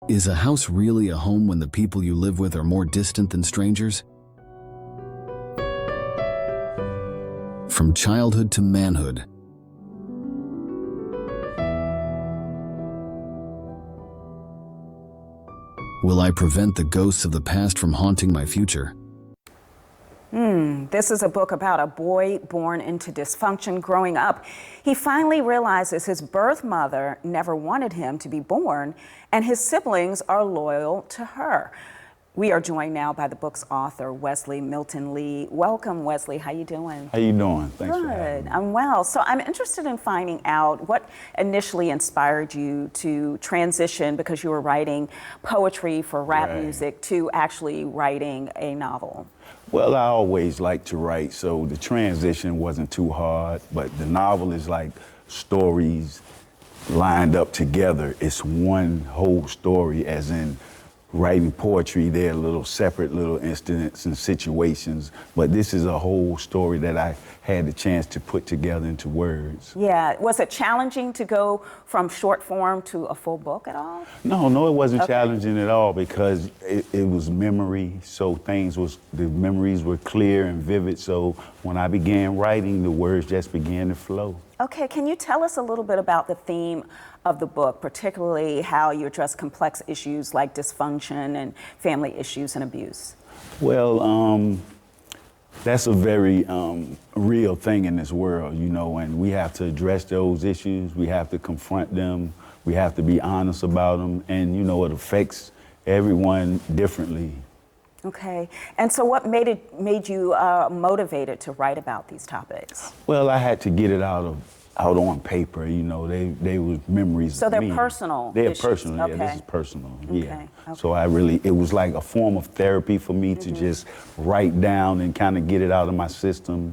Is a house really a home when the people you live with are more distant than strangers? From childhood to manhood. Will I prevent the ghosts of the past from haunting my future? This is a book about a boy born into dysfunction. Growing up, he finally realizes his birth mother never wanted him to be born, and his siblings are loyal to her. We are joined now by the book's author, Wesley Milton Lee. Welcome, Wesley. How you doing? How you doing? Thanks for having Good. me. I'm well. So I'm interested in finding out what initially inspired you to transition, because you were writing poetry for rap Right. music, to actually writing a novel. Well, I always like to write, so the transition wasn't too hard, but the novel is like stories lined up together. It's one whole story, as in writing poetry, they're little separate little incidents and situations, but this is a whole story that I had the chance to put together into words. Yeah. Was it challenging to go from short form to a full book at all? No, it wasn't Okay. challenging at all, because it was memory, so the memories were clear and vivid, so when I began writing, the words just began to flow. Okay, can you tell us a little bit about the theme of the book, particularly how you address complex issues like dysfunction and family issues and abuse? Well, that's a very real thing in this world, and we have to address those issues. We have to confront them. We have to be honest about them, and it affects everyone differently. Okay, and so what made you motivated to write about these topics? Well, I had to get it out on paper. They were memories. So of they're me. personal They're issues. personal. Okay. Yeah, this is personal. Okay, Yeah. okay. So it was like a form of therapy for me to just write down and kind of get it out of my system.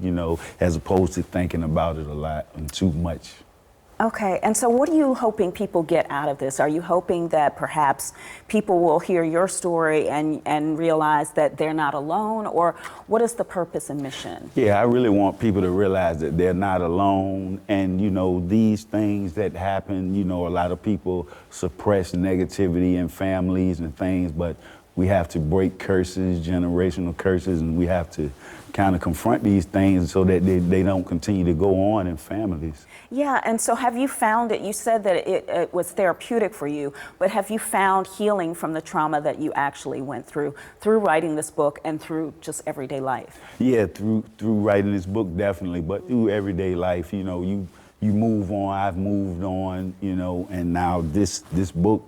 As opposed to thinking about it a lot and too much. Okay, and so what are you hoping people get out of this? Are you hoping that perhaps people will hear your story and realize that they're not alone, or what is the purpose and mission? Yeah, I really want people to realize that they're not alone, and these things that happen, a lot of people suppress negativity in families and things, but we have to break curses, generational curses, and we have to kind of confront these things so that they don't continue to go on in families. Yeah, and so have you found it, you said that it was therapeutic for you, but have you found healing from the trauma that you actually went through writing this book and through just everyday life? Yeah, through writing this book, definitely, but through everyday life, you move on, I've moved on, and now this book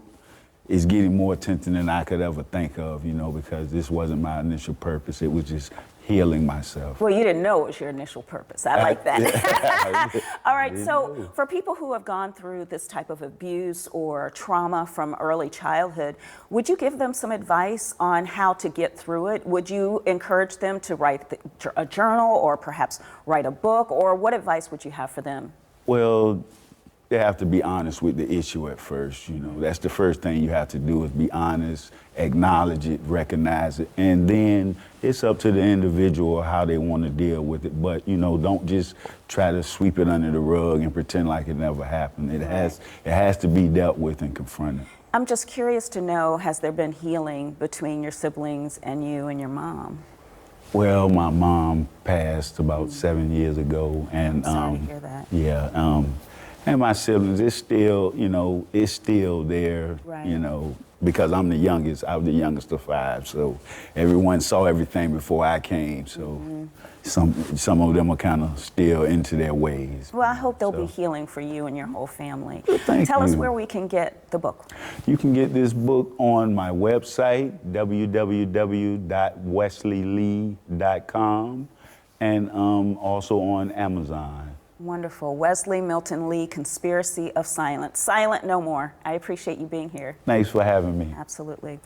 is getting more attention than I could ever think of, because this wasn't my initial purpose. It was just healing myself. Well, you didn't know it was your initial purpose. I like that. Yeah. All right, so for people who have gone through this type of abuse or trauma from early childhood, would you give them some advice on how to get through it? Would you encourage them to write a journal, or perhaps write a book, or what advice would you have for them? Well, they have to be honest with the issue at first, That's the first thing you have to do, is be honest, acknowledge it, recognize it, and then it's up to the individual how they want to deal with it. But, don't just try to sweep it under the rug and pretend like it never happened. It has to be dealt with and confronted. I'm just curious to know, has there been healing between your siblings and you and your mom? Well, my mom passed about 7 years ago, and I'm sorry to hear that. Yeah, and my siblings, it's still there, Right. Because I'm the youngest. I was the youngest of 5, so everyone saw everything before I came. So some of them are kind of still into their ways. Well, I hope there'll be So, healing for you and your whole family. thank Tell us you. where we can get the book. You can get this book on my website, www.wesleylee.com, and also on Amazon. Wonderful. Wesley Milton Lee, Conspiracy of Silence. Silent no more. I appreciate you being here. Thanks for having me. Absolutely.